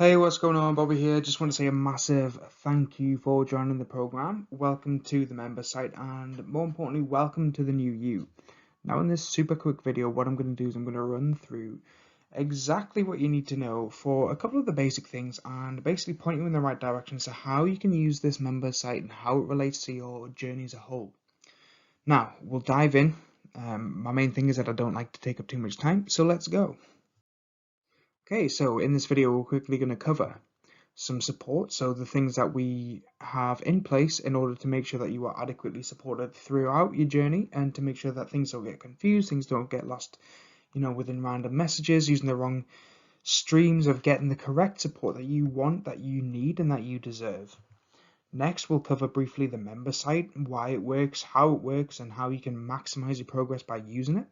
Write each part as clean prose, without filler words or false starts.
Hey, what's going on? Bobby here. Just want to say a massive thank you for joining the program. Welcome to the member site, and more importantly, welcome to the new you. Now, in this super quick video, what I'm going to do is I'm going to run through exactly what you need to know for a couple of the basic things and basically point you in the right direction as to how you can use this member site and how it relates to your journey as a whole. Now, we'll dive in. My main thing is that I don't like to take up too much time, so let's go. Okay, so in this video, we're quickly going to cover some support, so the things that we have in place in order to make sure that you are adequately supported throughout your journey and to make sure that things don't get confused, things don't get lost, within random messages, using the wrong streams of getting the correct support that you want, that you need, and that you deserve. Next, we'll cover briefly the member site, why it works, and how you can maximize your progress by using it.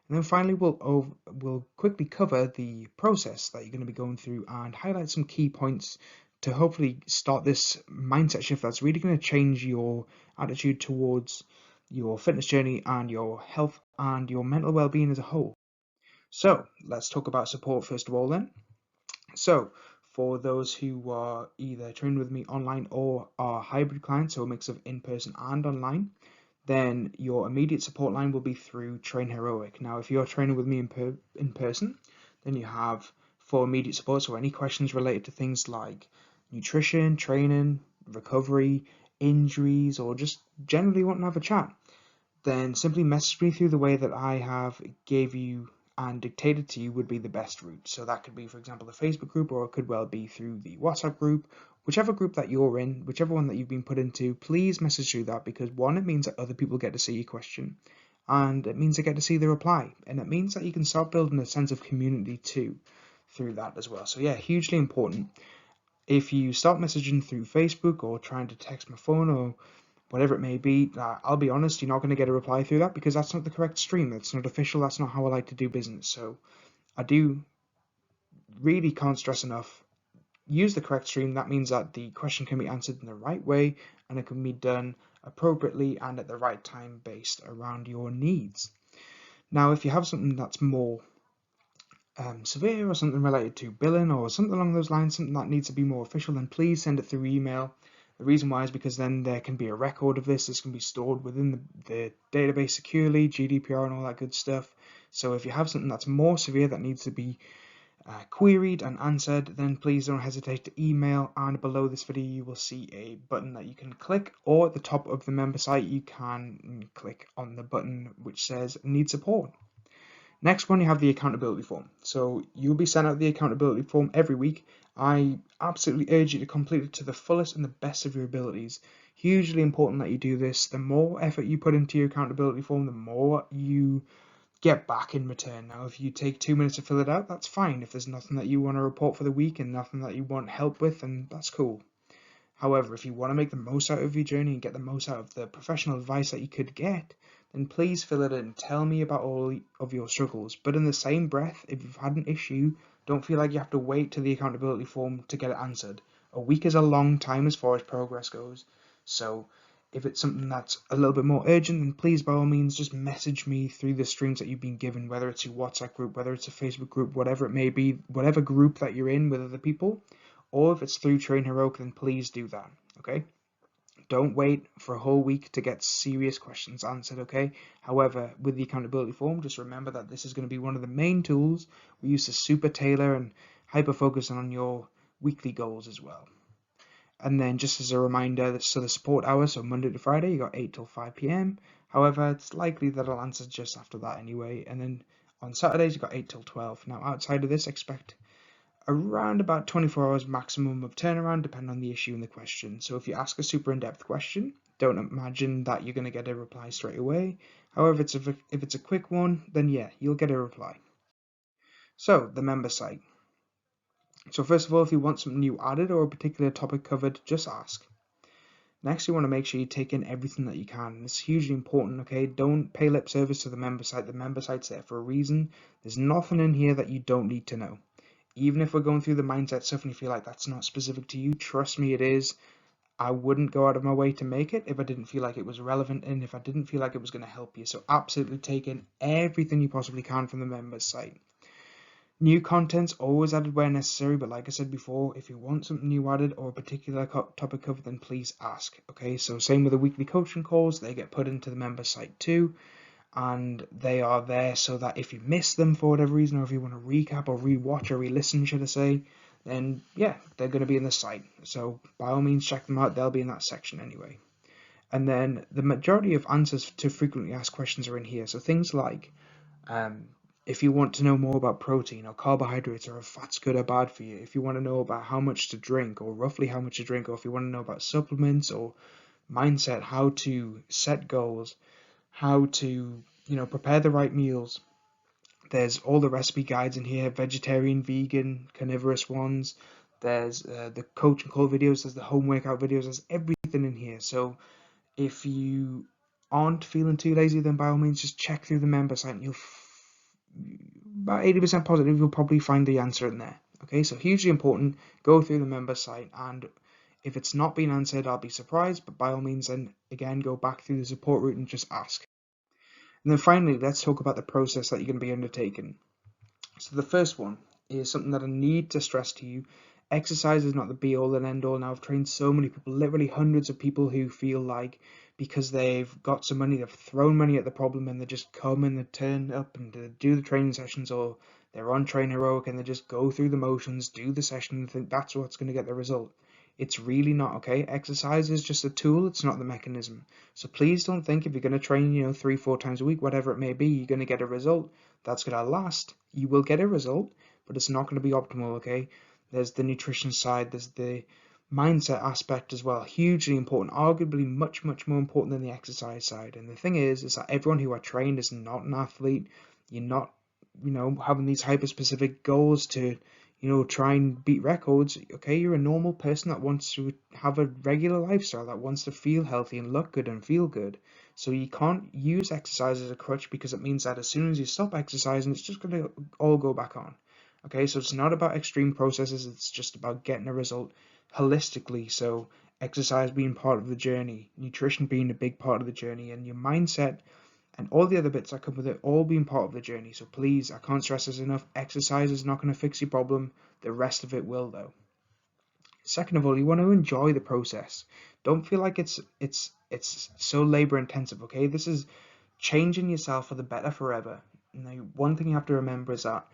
And then finally, we'll quickly cover the process that you're going to be going through and highlight some key points to hopefully start this mindset shift that's really going to change your attitude towards your fitness journey and your health and your mental well-being as a whole. So let's talk about support first of all then. So for those who are either training with me online or are hybrid clients, so a mix of in-person and online, then your immediate support line will be through Train Heroic. Now, if you're training with me in person, then you have for immediate support, so any questions related to things like nutrition, training, recovery, injuries, or just generally want to have a chat, then simply message me through the way that I have gave you and dictated to you would be the best route. So that could be, for example, the Facebook group, or it could well be through the WhatsApp group, whichever group that you're in, whichever one that you've been put into, please message through that, because one, it means that other people get to see your question, and it means they get to see the reply, and it means that you can start building a sense of community too through that as well. So yeah, hugely important. If you start messaging through Facebook or trying to text my phone or whatever it may be, I'll be honest, you're not going to get a reply through that, because that's not the correct stream. That's not official. That's not how I like to do business. So I do really can't stress enough. Use the correct stream. That means that the question can be answered in the right way and it can be done appropriately and at the right time based around your needs. Now, if you have something that's more severe or something related to billing or something along those lines, something that needs to be more official, then please send it through email. The reason why is because then there can be a record of this. This can be stored within the database securely, GDPR and all that good stuff. So if you have something that's more severe that needs to be queried and answered, then please don't hesitate to email, and below this video you will see a button that you can click, or at the top of the member site you can click on the button which says need support. Next one, you have the accountability form. So you'll be sent out the accountability form every week. I absolutely urge you to complete it to the fullest and the best of your abilities. Hugely important that you do this. The more effort you put into your accountability form, the more you get back in return. Now, if you take 2 minutes to fill it out, that's fine. If there's nothing that you want to report for the week and nothing that you want help with, then that's cool. However, if you want to make the most out of your journey and get the most out of the professional advice that you could get, then please fill it in. Tell me about all of your struggles. But in the same breath, if you've had an issue, don't feel like you have to wait to the accountability form to get it answered. A week is a long time as far as progress goes. So if it's something that's a little bit more urgent, then please, by all means, just message me through the streams that you've been given, whether it's a WhatsApp group, whether it's a Facebook group, whatever it may be, whatever group that you're in with other people, or if it's through Train Heroic, then please do that, okay? Don't wait for a whole week to get serious questions answered, okay? However, with the accountability form, just remember that this is going to be one of the main tools we use to super tailor and hyper focus on your weekly goals as well. And then just as a reminder, so the support hours, so Monday to Friday, you got 8 till 5 p.m. However, it's likely that I'll answer just after that anyway. And then on Saturdays, you got 8 till 12. Now, outside of this, expect around about 24 hours maximum of turnaround, depending on the issue and the question. So if you ask a super in-depth question, don't imagine that you're going to get a reply straight away. However, if it's a quick one, then yeah, you'll get a reply. So the member site. So first of all, if you want something new added or a particular topic covered, just ask. Next, you want to make sure you take in everything that you can. It's hugely important, okay? Don't pay lip service to the member site. The member site's there for a reason. There's nothing in here that you don't need to know. Even if we're going through the mindset stuff and you feel like that's not specific to you, trust me, it is. I wouldn't go out of my way to make it if I didn't feel like it was relevant and if I didn't feel like it was going to help you. So absolutely take in everything you possibly can from the members site. New content's always added where necessary, but like I said before, if you want something new added or a particular topic covered, then please ask. Okay, so same with the weekly coaching calls, they get put into the member site too, and they are there so that if you miss them for whatever reason, or if you want to recap or re-watch or re-listen, should I say, then yeah, they're going to be in the site. So by all means, check them out. They'll be in that section anyway. And then the majority of answers to frequently asked questions are in here. So things like, if you want to know more about protein or carbohydrates or if fat's good or bad for you, if you want to know about how much to drink or roughly how much to drink, or if you want to know about supplements or mindset, how to set goals, how to, prepare the right meals. There's all the recipe guides in here, vegetarian, vegan, carnivorous ones. There's the coach and call videos, there's the home workout videos, there's everything in here. So if you aren't feeling too lazy, then by all means just check through the member site and you'll about 80% positive you'll probably find the answer in there. Okay, so hugely important, go through the member site, and if it's not been answered, I'll be surprised, but by all means then again go back through the support route and just ask. And then finally, let's talk about the process that you're going to be undertaking. So the first one is something that I need to stress to you. Exercise is not the be all and end all. Now, I've trained so many people, literally hundreds of people, who feel like because they've got some money, they've thrown money at the problem and they just come and they turn up and they do the training sessions, or they're on Train Heroic and they just go through the motions, do the session, and think that's what's going to get the result. It's really not, okay? Exercise is just a tool, it's not the mechanism. So please don't think if you're going to train, 3-4 times a week, whatever it may be, you're going to get a result that's going to last. You will get a result, but it's not going to be optimal, okay? There's the nutrition side, there's the mindset aspect as well, hugely important, arguably much more important than the exercise side. And the thing is that everyone who are trained is not an athlete. You're not, having these hyper specific goals to, try and beat records. Okay, you're a normal person that wants to have a regular lifestyle, that wants to feel healthy and look good and feel good. So you can't use exercise as a crutch, because it means that as soon as you stop exercising, it's just going to all go back on. Okay, so it's not about extreme processes, it's just about getting a result holistically. So exercise being part of the journey, nutrition being a big part of the journey, and your mindset and all the other bits that come with it all being part of the journey. So please, I can't stress this enough, exercise is not going to fix your problem, the rest of it will though. Second of all, you want to enjoy the process. Don't feel like it's so labor intensive, okay? This is changing yourself for the better forever. Now, one thing you have to remember is that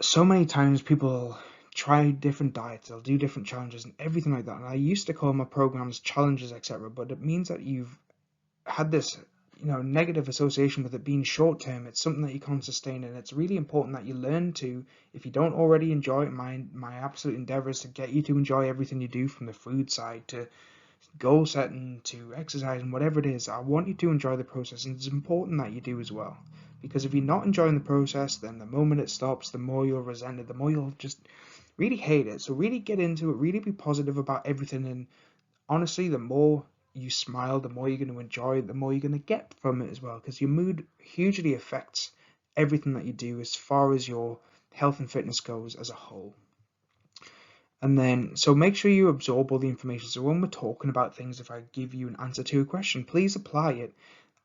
so many times people try different diets, they'll do different challenges and everything like that. And I used to call my programs challenges, etc., but it means that you've had this negative association with it being short term. It's something that you can't sustain, and it's really important that you learn to, if you don't already enjoy it, my absolute endeavor is to get you to enjoy everything you do, from the food side to goal setting to exercise and whatever it is. I want you to enjoy the process, and it's important that you do as well, because if you're not enjoying the process, then the moment it stops, the more you'll resent it, the more you'll just really hate it. So really get into it, really be positive about everything, and honestly, the more you smile, the more you're going to enjoy it, the more you're going to get from it as well, because your mood hugely affects everything that you do as far as your health and fitness goes as a whole. And then, so make sure you absorb all the information. So when we're talking about things, if I give you an answer to a question, please apply it.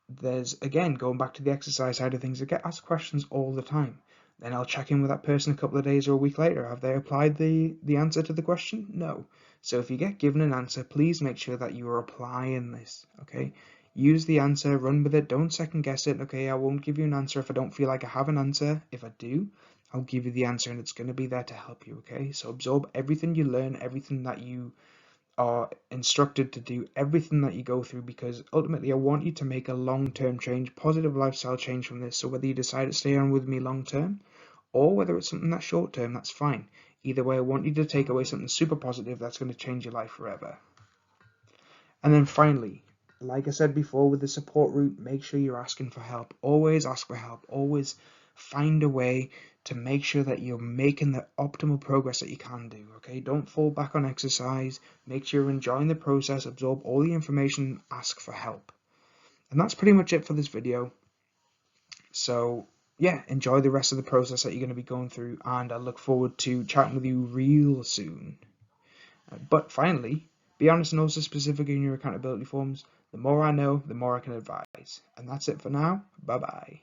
There's, again, going back to the exercise side of things, I get asked questions all the time. Then I'll check in with that person a couple of days or a week later. Have they applied the answer to the question? No. So if you get given an answer, please make sure that you are applying this, okay? Use the answer, run with it, don't second guess it, okay? I won't give you an answer if I don't feel like I have an answer. If I do, I'll give you the answer, and it's going to be there to help you, okay? So absorb everything you learn, everything that you are instructed to do, everything that you go through, because ultimately I want you to make a long-term change, positive lifestyle change from this. So whether you decide to stay on with me long-term, or whether it's something that's short-term, that's fine. Either way, I want you to take away something super positive that's going to change your life forever. And then finally, like I said before, with the support route, make sure you're asking for help. Always ask for help. Always find a way to make sure that you're making the optimal progress that you can do, okay? Don't fall back on exercise. Make sure you're enjoying the process, absorb all the information, ask for help. And that's pretty much it for this video. So yeah, enjoy the rest of the process that you're going to be going through, and I look forward to chatting with you real soon. But finally, be honest and also specific in your accountability forms. The more I know, the more I can advise. And that's it for now. Bye bye.